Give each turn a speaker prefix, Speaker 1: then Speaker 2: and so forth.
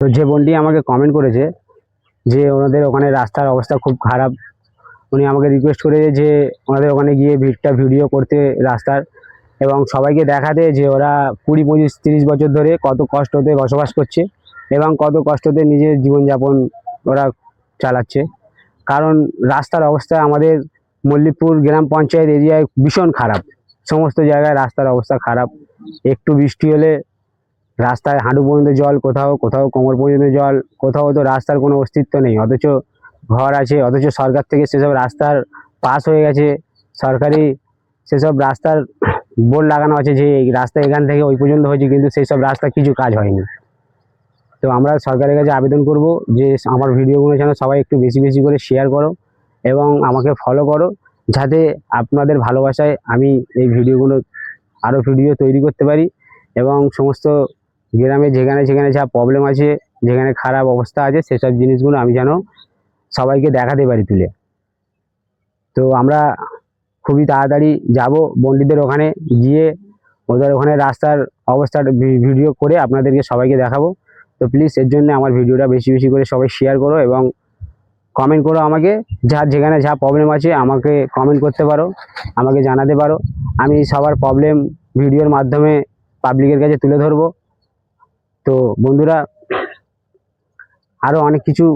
Speaker 1: তো যে বোনটি আমাকে কমেন্ট করেছে যে ওনাদের ওখানে রাস্তার অবস্থা খুব খারাপ, উনি আমাকে রিকোয়েস্ট করে যে ওনাদের ওখানে গিয়ে ভিডিও করতে রাস্তার, এবং সবাইকে দেখাতে যে ওরা 20, 25, 30 বছর ধরে কত কষ্টতে বসবাস করছে এবং কত কষ্টতে নিজের জীবনযাপন ওরা চালাচ্ছে। কারণ রাস্তার অবস্থা আমাদের মল্লিকপুর গ্রাম পঞ্চায়েত এরিয়ায় ভীষণ খারাপ, সমস্ত জায়গায় রাস্তার অবস্থা খারাপ। একটু বৃষ্টি হলে রাস্তায় হাঁটু পর্যন্ত জল, কোথাও কোথাও কোমর পর্যন্ত জল, কোথাও তো রাস্তার কোনো অস্তিত্ব নেই, অথচ ঘর আছে, অথচ সরকার থেকে সেসব রাস্তার পাস হয়ে গেছে, সরকারি সেসব রাস্তার বোর্ড লাগানো আছে যে এই রাস্তা এখান থেকে ওই পর্যন্ত হয়েছে, কিন্তু সেই সব রাস্তা কিছু কাজ হয়নি। তো আমরা সরকারের কাছে আবেদন করব যে আমার ভিডিওগুলো যেন সবাই একটু বেশি বেশি করে শেয়ার করো এবং আমাকে ফলো করো, যাতে আপনাদের ভালোবাসায় আমি এই ভিডিওগুলো আরও ভিডিও তৈরি করতে পারি এবং সমস্ত গ্রামে যেখানে যেখানে যা প্রবলেম আছে, যেখানে খারাপ অবস্থা আছে, সেসব জিনিসগুলো আমি যেন সবাইকে দেখাতে পারি তুলে। তো আমরা খুবই তাড়াতাড়ি যাব বন্ডিদের ওখানে, গিয়ে ওদের ওখানে রাস্তার অবস্থার ভিডিও করে আপনাদেরকে সবাইকে দেখাবো। তো প্লিজ এর জন্য আমার ভিডিওটা বেশি বেশি করে সবাই শেয়ার করো এবং কমেন্ট করো আমাকে, যার যেখানে যা প্রবলেম আছে আমাকে কমেন্ট করতে পারো, আমাকে জানাতে পারো। আমি সবার প্রবলেম ভিডিওর মাধ্যমে পাবলিকের কাছে তুলে ধরবো। তো বন্ধুরা, আরও অনেক কিছু